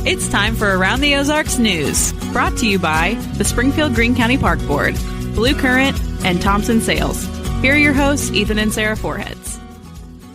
It's time for Around the Ozarks News, brought to you by the Springfield-Greene County Park Board, Blue Current, and Thompson Sales. Here are your hosts, Ethan and Sarah Foreheads.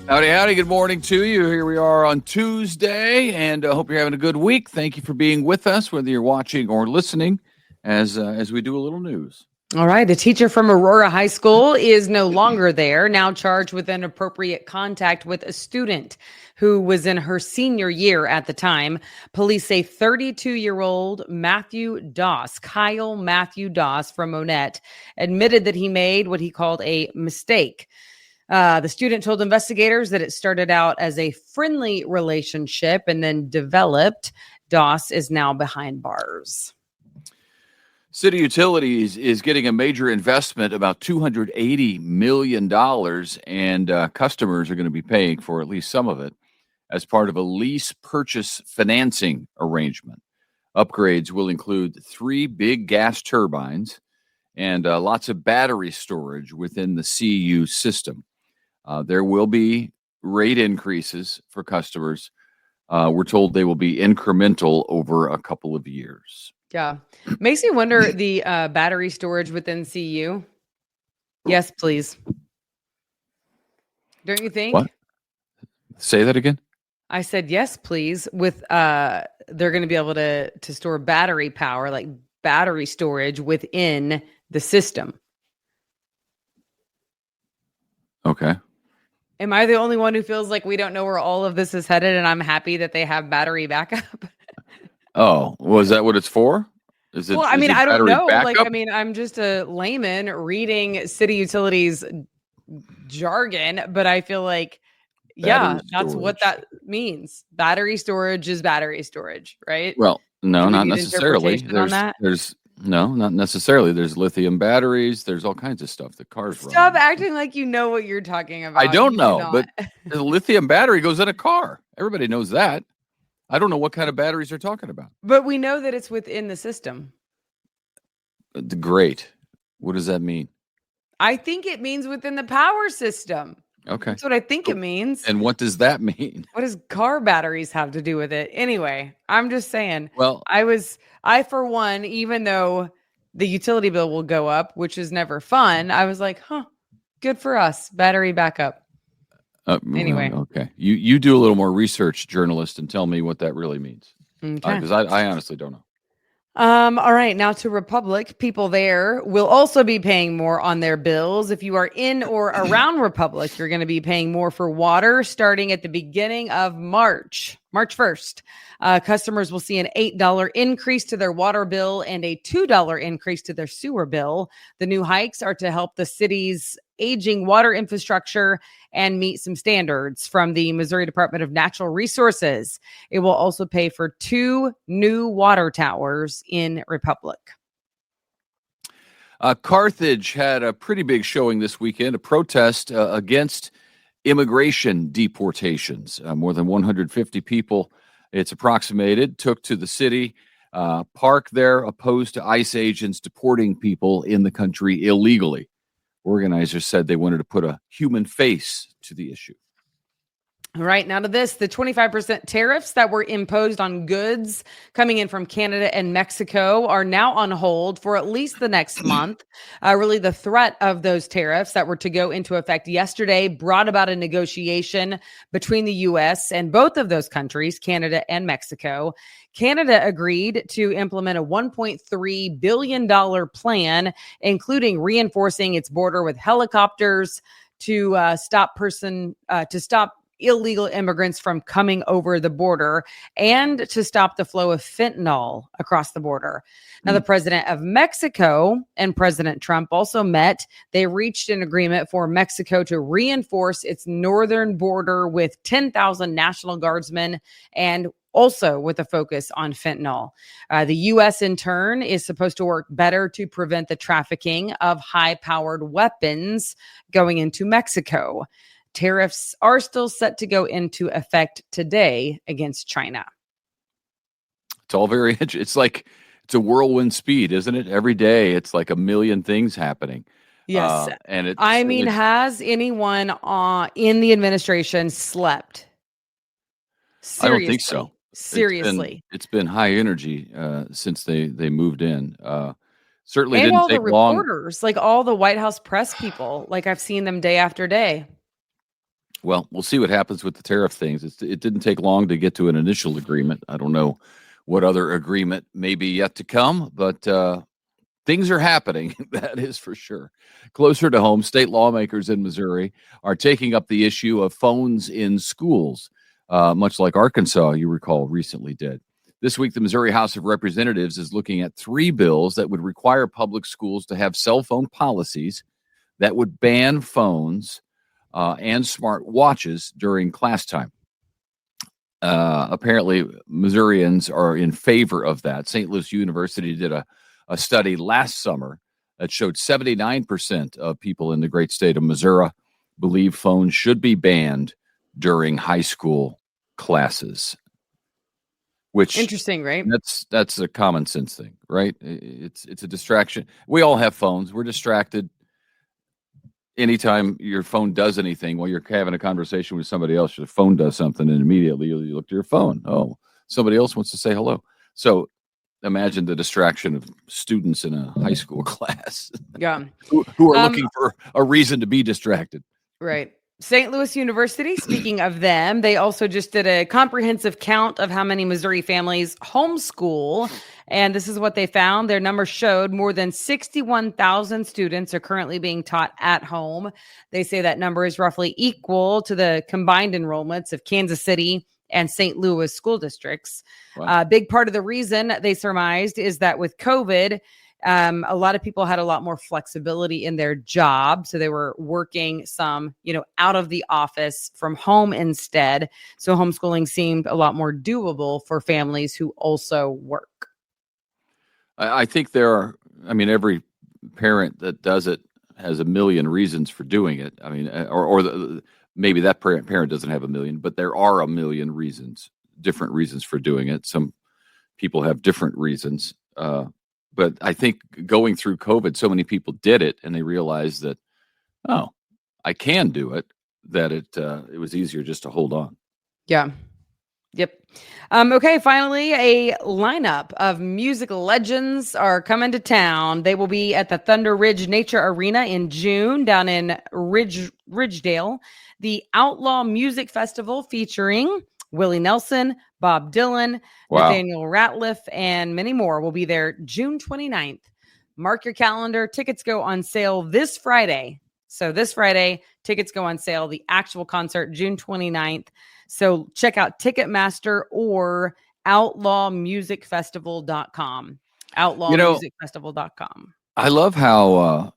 Howdy, howdy. Good morning to you. Here we are on Tuesday, and I hope you're having a good week. Thank you for being with us, whether you're watching or listening, as we do a little news. All right. A teacher from Aurora High School is no longer there, now charged with inappropriate contact with a student who was in her senior year at the time. Police say 32-year-old Kyle Matthew Doss from Monette admitted that he made what he called a mistake. The student told investigators that it started out as a friendly relationship and then developed. Doss is now behind bars. City Utilities is getting a major investment, about $280 million, and customers are going to be paying for at least some of it as part of a lease purchase financing arrangement. Upgrades will include 3 big gas turbines and lots of battery storage within the CU system. There will be rate increases for customers. We're told they will be incremental over a couple of years. Yeah. Makes me wonder the battery storage within CU. Yes, please. Don't you think? What? Say that again? I said, yes, please. With they're going to be able to store battery power, like battery storage within the system. Okay. Am I the only one who feels like we don't know where all of this is headed, and I'm happy that they have battery backup? Oh, was that what it's for? Is it? Well, I mean, I don't know. Backup? I'm just a layman reading City Utilities jargon, but I feel like, that's what that means. Battery storage is battery storage, right? Well, no, not necessarily. There's not necessarily. There's lithium batteries. There's all kinds of stuff that cars run. Stop acting like you know what you're talking about. I don't know, but the lithium battery goes in a car. Everybody knows that. I don't know what kind of batteries they're talking about. But we know that it's within the system. Great. What does that mean? I think it means within the power system. Okay. That's what I think it means. And what does that mean? What does car batteries have to do with it? Anyway, I'm just saying. Well, I for one, even though the utility bill will go up, which is never fun, I was like, good for us. Battery backup. Anyway. Well, okay. You do a little more research, journalist, and tell me what that really means. Okay. Because I honestly don't know. All right. Now to Republic. People there will also be paying more on their bills. If you are in or around Republic, you're going to be paying more for water starting at the beginning of March 1st. Customers will see an $8 increase to their water bill and a $2 increase to their sewer bill. The new hikes are to help the city's aging water infrastructure and meet some standards from the Missouri Department of Natural Resources. It will also pay for 2 new water towers in Republic. Carthage had a pretty big showing this weekend, a protest against immigration deportations. More than 150 people, it's approximated, took to the city, parked there, opposed to ICE agents deporting people in the country illegally. Organizers said they wanted to put a human face to the issue. All right, now to this, the 25% tariffs that were imposed on goods coming in from Canada and Mexico are now on hold for at least the next month. Really, the threat of those tariffs that were to go into effect yesterday brought about a negotiation between the U.S. and both of those countries, Canada and Mexico. Canada agreed to implement a $1.3 billion plan, including reinforcing its border with helicopters to stop illegal immigrants from coming over the border and to stop the flow of fentanyl across the border. Now, the president of Mexico and President Trump also met. They reached an agreement for Mexico to reinforce its northern border with 10,000 National Guardsmen and also with a focus on fentanyl. The U.S. in turn is supposed to work better to prevent the trafficking of high-powered weapons going into Mexico. Tariffs are still set to go into effect today against China. It's all very interesting. It's like it's a whirlwind speed, isn't it? Every day, it's like a million things happening. Yes. And it's, has anyone in the administration slept? Seriously. I don't think so. Seriously. It's been high energy since they moved in. Certainly And didn't all the take long. reporters, like all the White House press people, like I've seen them day after day. Well, we'll see what happens with the tariff things. It didn't take long to get to an initial agreement. I don't know what other agreement may be yet to come, but things are happening. That is for sure. Closer to home, state lawmakers in Missouri are taking up the issue of phones in schools, much like Arkansas, you recall, recently did. This week, the Missouri House of Representatives is looking at 3 bills that would require public schools to have cell phone policies that would ban phones and smart watches during class time. Apparently, Missourians are in favor of that. St. Louis University did a study last summer that showed 79% of people in the great state of Missouri believe phones should be banned during high school classes. Which Interesting, right? That's a common sense thing, right? It's a distraction. We all have phones. We're distracted anytime your phone does anything while you're having a conversation with somebody else. Your phone does something, and immediately you look to your phone. Oh, somebody else wants to say hello. So imagine the distraction of students in a high school class. Yeah. who are looking for a reason to be distracted. Right. St. Louis University, speaking of them, they also just did a comprehensive count of how many Missouri families homeschool. And this is what they found. Their numbers showed more than 61,000 students are currently being taught at home. They say that number is roughly equal to the combined enrollments of Kansas City and St. Louis school districts. Wow. A big part of the reason they surmised is that with COVID, a lot of people had a lot more flexibility in their job. So they were working some, out of the office from home instead. So homeschooling seemed a lot more doable for families who also work. I think every parent that does it has a million reasons for doing it. I mean, maybe that parent doesn't have a million, but there are a million reasons, different reasons for doing it. Some people have different reasons. But I think going through COVID, so many people did it and they realized that, oh, I can do it, that it was easier just to hold on. Yeah. Yep. Okay. Finally, a lineup of music legends are coming to town. They will be at the Thunder Ridge Nature Arena in June down in Ridgedale. The Outlaw Music Festival featuring Willie Nelson, Bob Dylan, Wow. Nathaniel Ratliff, and many more will be there June 29th. Mark your calendar. Tickets go on sale this Friday. So this Friday, tickets go on sale. The actual concert, June 29th. So check out Ticketmaster or outlawmusicfestival.com. Outlawmusicfestival.com. I love how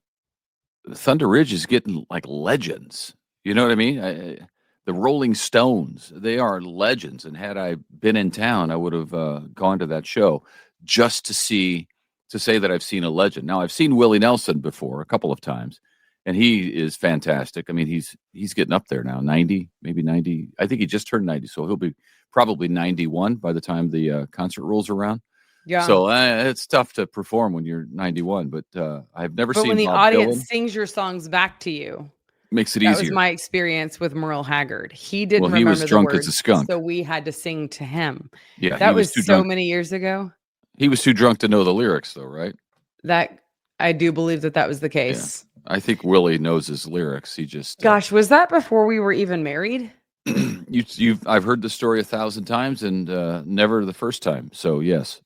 Thunder Ridge is getting like legends. You know what I mean? The Rolling Stones, they are legends. And had I been in town, I would have gone to that show just to say that I've seen a legend. Now, I've seen Willie Nelson before a couple of times, and he is fantastic. I mean, he's getting up there now, 90, maybe 90. I think he just turned 90, so he'll be probably 91 by the time the concert rolls around. Yeah. So it's tough to perform when you're 91, but I've never seen when the Bob audience Dylan. Sings your songs back to you. Makes it that easier. That was my experience with Merle Haggard. He didn't he remember was drunk the words, as a skunk. so we had to sing to him. Yeah, that was too so drunk. many years ago. He was too drunk to know the lyrics, though, right? That I do believe that was the case. Yeah. I think Willie knows his lyrics. He just gosh, was that before we were even married? I've heard the story 1,000 times and never the first time. So yes.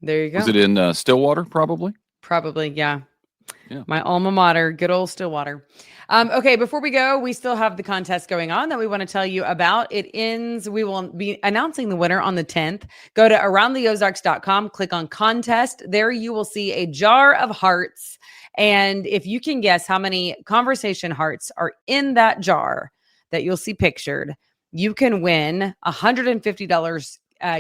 There you go. Was it in Stillwater? Probably. Yeah. Yeah. My alma mater, good old Stillwater. Okay, before we go, we still have the contest going on that we want to tell you about. It ends, we will be announcing the winner on the 10th. Go to aroundtheozarks.com, click on contest. There you will see a jar of hearts. And if you can guess how many conversation hearts are in that jar that you'll see pictured, you can win $150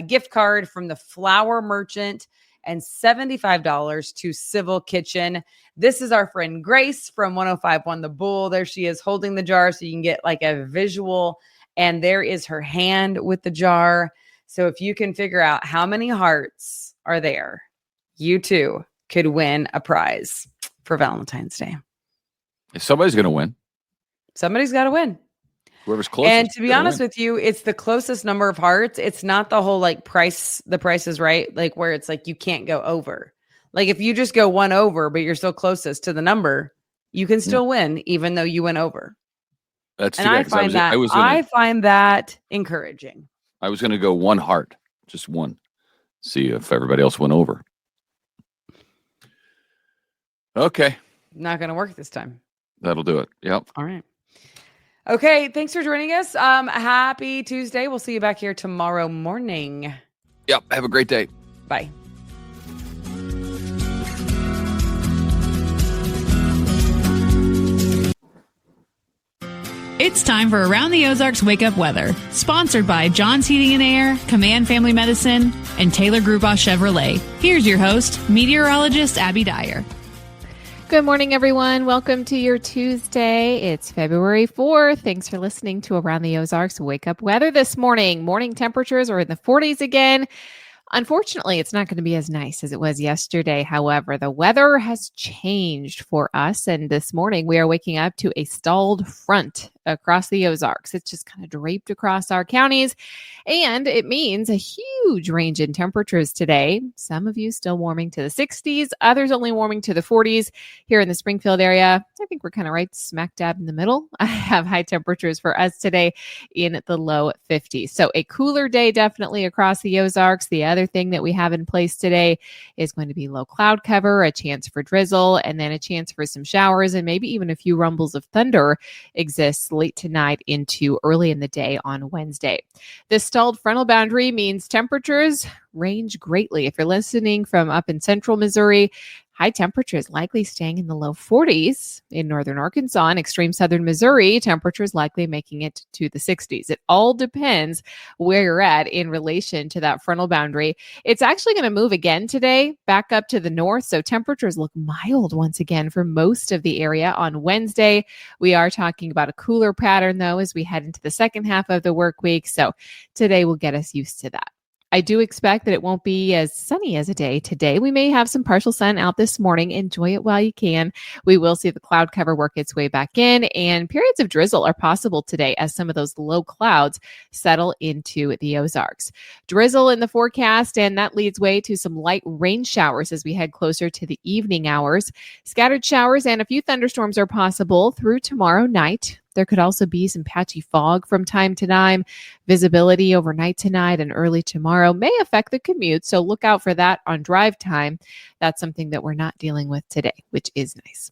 gift card from the Flower Merchant and $75 to Civil Kitchen. This is our friend Grace from 105.1 The Bull. There she is holding the jar so you can get like a visual. And there is her hand with the jar. So if you can figure out how many hearts are there, you too could win a prize for Valentine's Day. Somebody's going to win. Somebody's got to win. Whoever's closest. And to be honest with you, it's the closest number of hearts. It's not the whole like price, the price is right, like where it's like you can't go over. Like if you just go one over, but you're still closest to the number, you can still win, even though you went over. That's and I find that encouraging. I was going to go one heart, just one. See if everybody else went over. Okay. Not going to work this time. That'll do it. Yep. All right. Okay. Thanks for joining us. Happy Tuesday. We'll see you back here tomorrow morning. Yep. Have a great day. Bye. It's time for Around the Ozarks Wake Up Weather, sponsored by John's Heating and Air, Command Family Medicine, and Taylor Grubaugh Chevrolet. Here's your host, meteorologist Abby Dyer. Good morning, everyone. Welcome to your Tuesday. It's February 4th. Thanks for listening to Around the Ozarks Wake Up Weather this morning. Morning temperatures are in the 40s again. Unfortunately, it's not going to be as nice as it was yesterday. However, the weather has changed for us. And this morning, we are waking up to a stalled front across the Ozarks. It's just kind of draped across our counties. And it means a huge range in temperatures today. Some of you still warming to the 60s, others only warming to the 40s. Here in the Springfield area, I think we're kind of right smack dab in the middle. I have high temperatures for us today in the low 50s. So a cooler day definitely across the Ozarks. The other thing that we have in place today is going to be low cloud cover, a chance for drizzle, and then a chance for some showers and maybe even a few rumbles of thunder exists late tonight into early in the day on Wednesday. This stalled frontal boundary means temperatures range greatly. If you're listening from up in central Missouri, high temperatures likely staying in the low 40s. In northern Arkansas and extreme southern Missouri, temperatures likely making it to the 60s. It all depends where you're at in relation to that frontal boundary. It's actually going to move again today, back up to the north. So temperatures look mild once again for most of the area on Wednesday. We are talking about a cooler pattern, though, as we head into the second half of the work week. So today will get us used to that. I do expect that it won't be as sunny as a day today. We may have some partial sun out this morning. Enjoy it while you can. We will see the cloud cover work its way back in, and periods of drizzle are possible today as some of those low clouds settle into the Ozarks. Drizzle in the forecast, and that leads way to some light rain showers as we head closer to the evening hours. Scattered showers and a few thunderstorms are possible through tomorrow night. There could also be some patchy fog from time to time. Visibility overnight tonight and early tomorrow may affect the commute, so look out for that on drive time. That's something that we're not dealing with today, which is nice.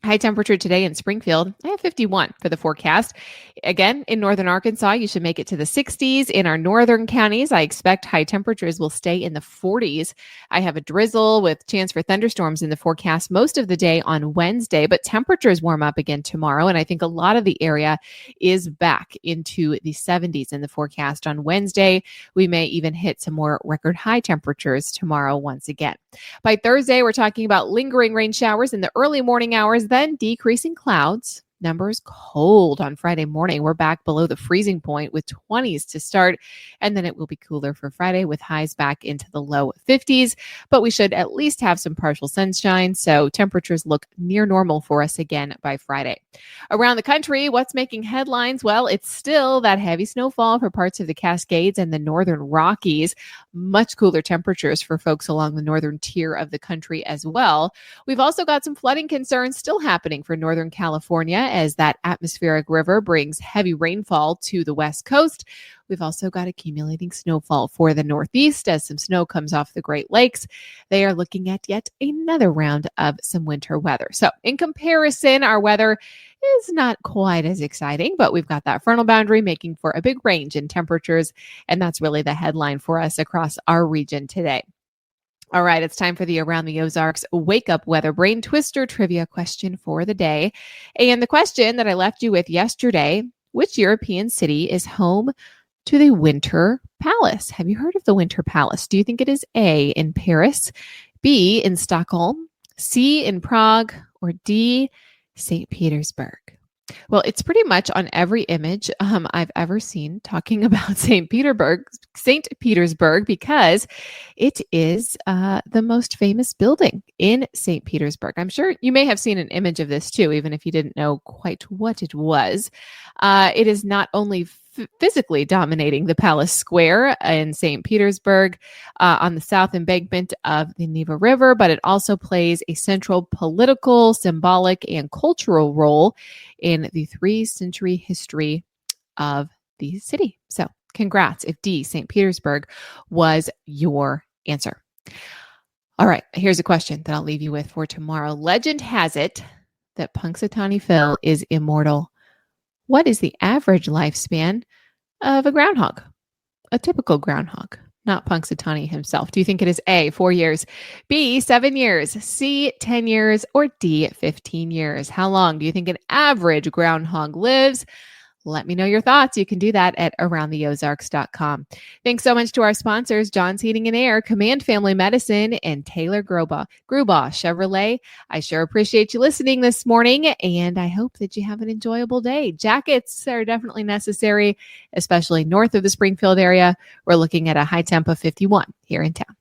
High temperature today in Springfield, I have 51 for the forecast. Again, in northern Arkansas, you should make it to the 60s. In our northern counties, I expect high temperatures will stay in the 40s. I have a drizzle with chance for thunderstorms in the forecast most of the day on Wednesday, but temperatures warm up again tomorrow. And I think a lot of the area is back into the 70s in the forecast on Wednesday. We may even hit some more record high temperatures tomorrow once again. By Thursday, we're talking about lingering rain showers in the early morning hours, then decreasing clouds. Numbers cold on Friday morning. We're back below the freezing point with 20s to start, and then it will be cooler for Friday with highs back into the low 50s, but we should at least have some partial sunshine, so temperatures look near normal for us again by Friday. Around the country, what's making headlines? Well, it's still that heavy snowfall for parts of the Cascades and the northern Rockies. Much cooler temperatures for folks along the northern tier of the country as well. We've also got some flooding concerns still happening for Northern California as that atmospheric river brings heavy rainfall to the west coast. We've also got accumulating snowfall for the Northeast as some snow comes off the Great Lakes. They are looking at yet another round of some winter weather. So in comparison, our weather is not quite as exciting, but we've got that frontal boundary making for a big range in temperatures. And that's really the headline for us across our region today. All right, it's time for the Around the Ozarks Wake Up Weather Brain Twister trivia question for the day. And the question that I left you with yesterday, which European city is home to the Winter Palace? Have you heard of the Winter Palace? Do you think it is A, in Paris, B, in Stockholm, C, in Prague, or D, St. Petersburg? Well, it's pretty much on every image I've ever seen talking about St. Petersburg, because it is the most famous building in St. Petersburg. I'm sure you may have seen an image of this too, even if you didn't know quite what it was. It is not only physically dominating the Palace Square in St. Petersburg on the south embankment of the Neva River, but it also plays a central political, symbolic, and cultural role in the 3-century history of the city. So congrats if D, St. Petersburg, was your answer. All right, here's a question that I'll leave you with for tomorrow. Legend has it that Punxsutawney Phil is immortal. What is the average lifespan of a groundhog? A typical groundhog, not Punxsutawney himself. Do you think it is A, 4 years, B, 7 years, C, 10 years, or D, 15 years? How long do you think an average groundhog lives? Let me know your thoughts. You can do that at aroundtheozarks.com. Thanks so much to our sponsors, John's Heating and Air, Command Family Medicine, and Taylor Grubaugh Chevrolet. I sure appreciate you listening this morning, and I hope that you have an enjoyable day. Jackets are definitely necessary, especially north of the Springfield area. We're looking at a high temp of 51 here in town.